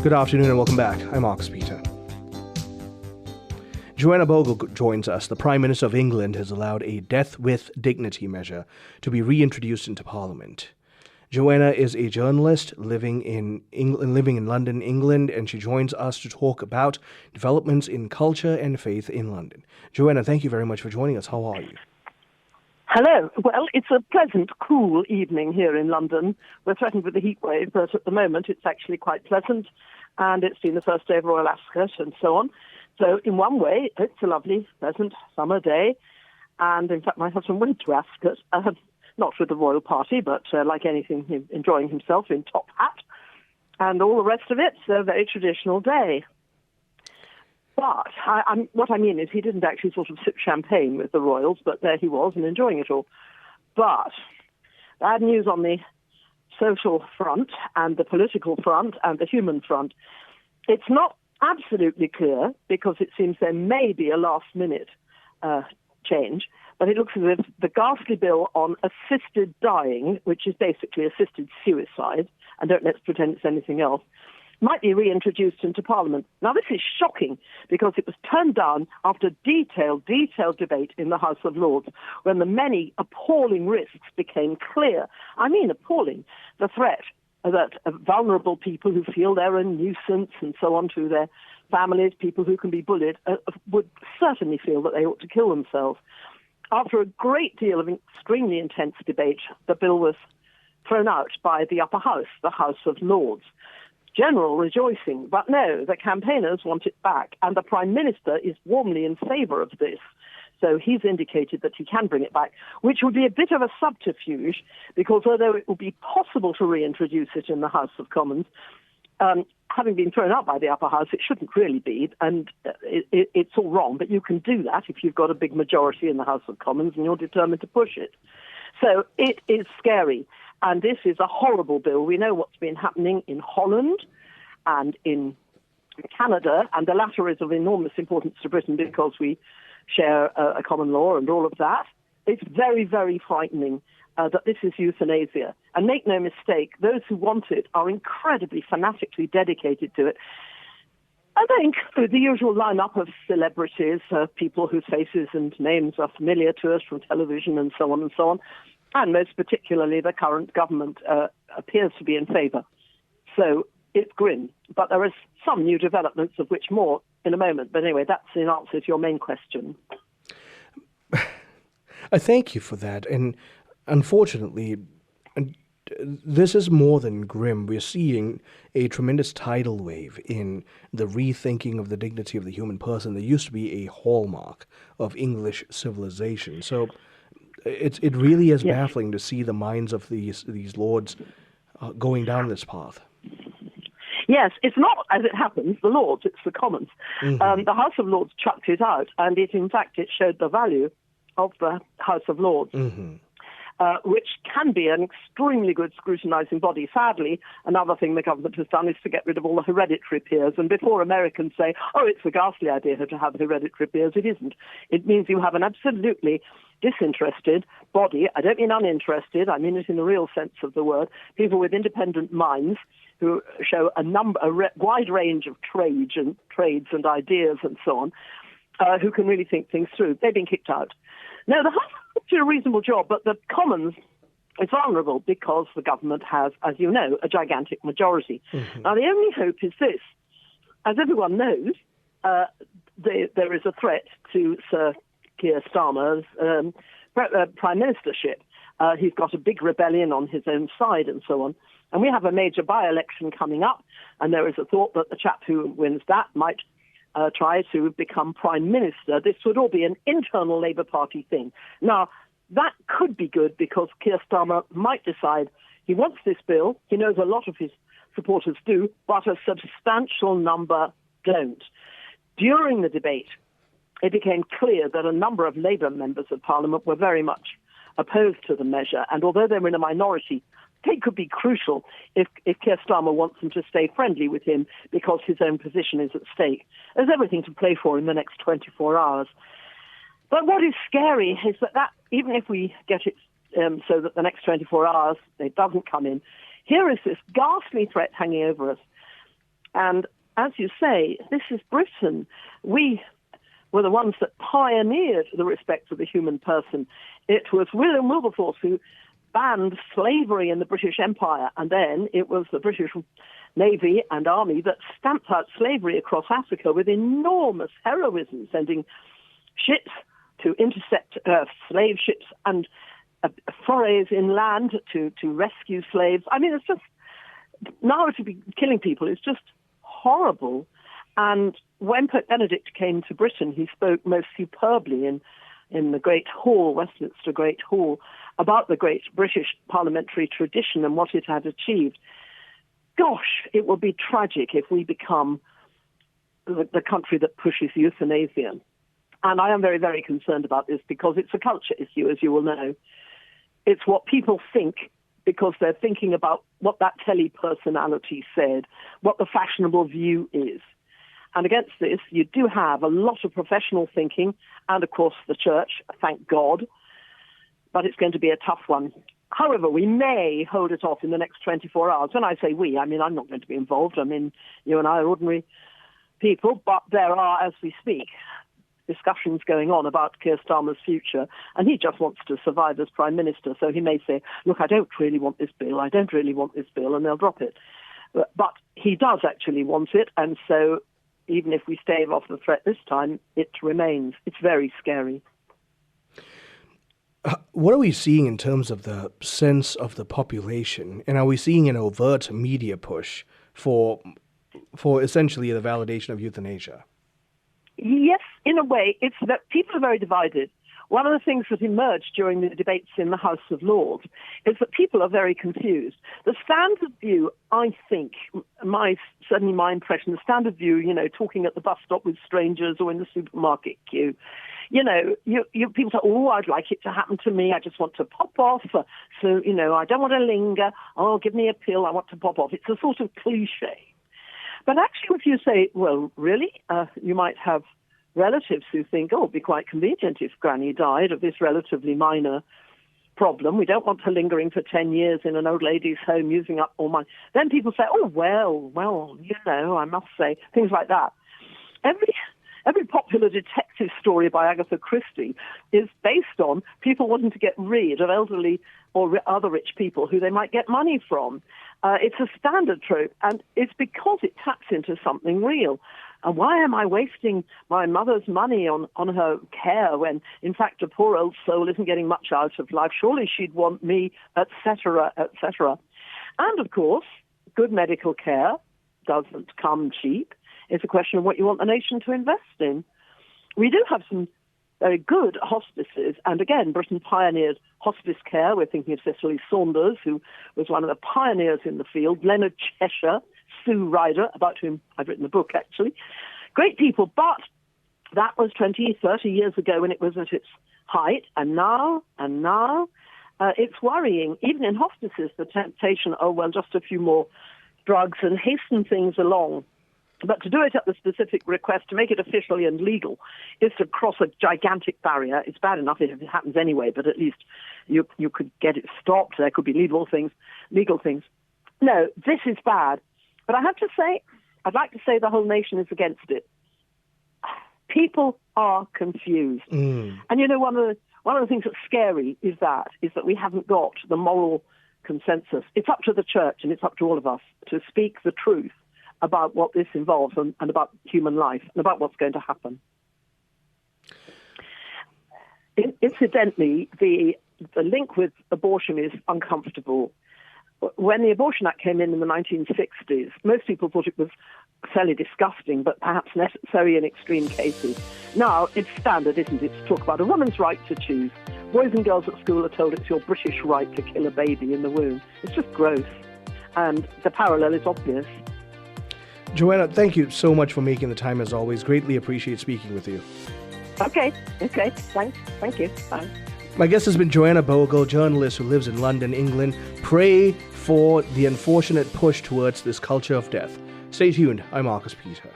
Good afternoon and welcome back. I'm Marcus Peter. Joanna Bogle joins us. The Prime Minister of England has allowed a death with dignity measure to be reintroduced into Parliament. Joanna is a journalist living in London, England, and she joins us to talk about developments in culture and faith in London. Joanna, thank you very much for joining us. How are you? Hello. Well, it's a pleasant, cool evening here in London. We're threatened with a heat wave, but at the moment it's actually quite pleasant, and it's been the first day of Royal Ascot and so on. So in one way, it's a lovely, pleasant summer day, and in fact my husband went to Ascot, not with the royal party, but like anything, enjoying himself in top hat, and all the rest of it, so a very traditional day. But what I mean is he didn't actually sort of sip champagne with the royals, but there he was and enjoying it all. But bad news on the social front and the political front and the human front. It's not absolutely clear because it seems there may be a last-minute change, but it looks as if the ghastly bill on assisted dying, which is basically assisted suicide, and let's pretend it's anything else, might be reintroduced into Parliament. Now, this is shocking because it was turned down after detailed debate in the House of Lords when the many appalling risks became clear. I mean appalling. The threat that vulnerable people who feel they're a nuisance and so on to their families, people who can be bullied, would certainly feel that they ought to kill themselves. After a great deal of extremely intense debate, the bill was thrown out by the upper house, the House of Lords. General rejoicing, but no, the campaigners want it back, and the Prime Minister is warmly in favour of this. So he's indicated that he can bring it back, which would be a bit of a subterfuge, because although it would be possible to reintroduce it in the House of Commons, having been thrown out by the upper house, it shouldn't really be, and it's all wrong, but you can do that if you've got a big majority in the House of Commons and you're determined to push it. So it is scary. And this is a horrible bill. We know what's been happening in Holland and in Canada, and the latter is of enormous importance to Britain because we share a common law and all of that. It's very, very frightening that this is euthanasia. And make no mistake, those who want it are incredibly fanatically dedicated to it. I think through the usual lineup of celebrities, people whose faces and names are familiar to us from television and so on, and most particularly the current government appears to be in favour. So it's grim. But there are some new developments, of which more in a moment. But anyway, that's in answer to your main question. I thank you for that. And unfortunately, this is more than grim. We're seeing a tremendous tidal wave in the rethinking of the dignity of the human person that used to be a hallmark of English civilization. So it really is baffling to see the minds of these lords going down this path. Yes, it's not, as it happens, the Lords, it's the Commons. Mm-hmm. The House of Lords chucked it out, and it showed the value of the House of Lords, which can be an extremely good scrutinising body. Sadly, another thing the government has done is to get rid of all the hereditary peers, and before Americans say, oh, it's a ghastly idea to have hereditary peers, it isn't. It means you have an absolutely disinterested body. I don't mean uninterested, I mean it in the real sense of the word, people with independent minds who show a wide range of trades and ideas and so on, who can really think things through. They've been kicked out. Now, the House did a reasonable job, but the Commons is vulnerable because the government has, as you know, a gigantic majority. Mm-hmm. Now, the only hope is this. As everyone knows, there is a threat to Sir Keir Starmer's prime ministership. He's got a big rebellion on his own side and so on. And we have a major by-election coming up, and there is a thought that the chap who wins that might try to become prime minister. This would all be an internal Labour Party thing. Now, that could be good because Keir Starmer might decide he wants this bill. He knows a lot of his supporters do, but a substantial number don't. During the debate, it became clear that a number of Labour members of Parliament were very much opposed to the measure, and although they were in a minority, they could be crucial if Keir Starmer wants them to stay friendly with him because his own position is at stake. There's everything to play for in the next 24 hours. But what is scary is that even if we get it so that the next 24 hours it doesn't come in, here is this ghastly threat hanging over us. And as you say, this is Britain. We were the ones that pioneered the respect for the human person. It was William Wilberforce who banned slavery in the British Empire, and then it was the British Navy and Army that stamped out slavery across Africa with enormous heroism, sending ships to intercept slave ships and forays inland to rescue slaves. I mean, it's just, now to be killing people is just horrible. And when Pope Benedict came to Britain, he spoke most superbly in the Great Hall, Westminster Great Hall, about the great British parliamentary tradition and what it had achieved. Gosh, it will be tragic if we become the country that pushes euthanasia. And I am very, very concerned about this because it's a culture issue, as you will know. It's what people think because they're thinking about what that telly personality said, what the fashionable view is. And against this, you do have a lot of professional thinking and, of course, the church, thank God. But it's going to be a tough one. However, we may hold it off in the next 24 hours. When I say we, I mean I'm not going to be involved. I mean, you and I are ordinary people, but there are, as we speak, discussions going on about Keir Starmer's future, and he just wants to survive as Prime Minister. So he may say, look, I don't really want this bill, and they'll drop it. But he does actually want it, and so even if we stave off the threat this time, it remains. It's very scary. What are we seeing in terms of the sense of the population? And are we seeing an overt media push for essentially the validation of euthanasia? Yes, in a way. It's that people are very divided. One of the things that emerged during the debates in the House of Lords is that people are very confused. The standard view, I think, certainly my impression, the standard view, talking at the bus stop with strangers or in the supermarket queue, people say, oh, I'd like it to happen to me. I just want to pop off. So, I don't want to linger. Oh, give me a pill. I want to pop off. It's a sort of cliche. But actually, if you say, well, really, you might have relatives who think, oh, it'd be quite convenient if Granny died of this relatively minor problem. We don't want her lingering for 10 years in an old lady's home using up all my... Then people say, oh, well, I must say, things like that. Every popular detective story by Agatha Christie is based on people wanting to get rid of elderly or other rich people who they might get money from. It's a standard trope, and it's because it taps into something real. And why am I wasting my mother's money on her care when, in fact, a poor old soul isn't getting much out of life? Surely she'd want me, etc., etc. And, of course, good medical care doesn't come cheap. It's a question of what you want the nation to invest in. We do have some very good hospices, and again, Britain pioneered hospice care. We're thinking of Cicely Saunders, who was one of the pioneers in the field, Leonard Cheshire, Sue Ryder, about whom I've written a book, actually. Great people, but that was 20, 30 years ago when it was at its height, and now, it's worrying. Even in hospices, the temptation, just a few more drugs and hasten things along. But to do it at the specific request, to make it officially and legal, is to cross a gigantic barrier. It's bad enough if it happens anyway, but at least you could get it stopped. There could be legal things. No, this is bad. But I have to say, I'd like to say the whole nation is against it. People are confused. And one of the things that's scary is that we haven't got the moral consensus. It's up to the church and it's up to all of us to speak the truth about what this involves and about human life and about what's going to happen. Incidentally, the link with abortion is uncomfortable. When the Abortion Act came in the 1960s, most people thought it was fairly disgusting, but perhaps necessary in extreme cases. Now, it's standard, isn't it, to talk about a woman's right to choose. Boys and girls at school are told it's your British right to kill a baby in the womb. It's just gross, and the parallel is obvious. Joanna, thank you so much for making the time, as always. Greatly appreciate speaking with you. Okay. Thanks. Thank you. Bye. My guest has been Joanna Bogle, journalist who lives in London, England. Pray for the unfortunate push towards this culture of death. Stay tuned. I'm Marcus Peter.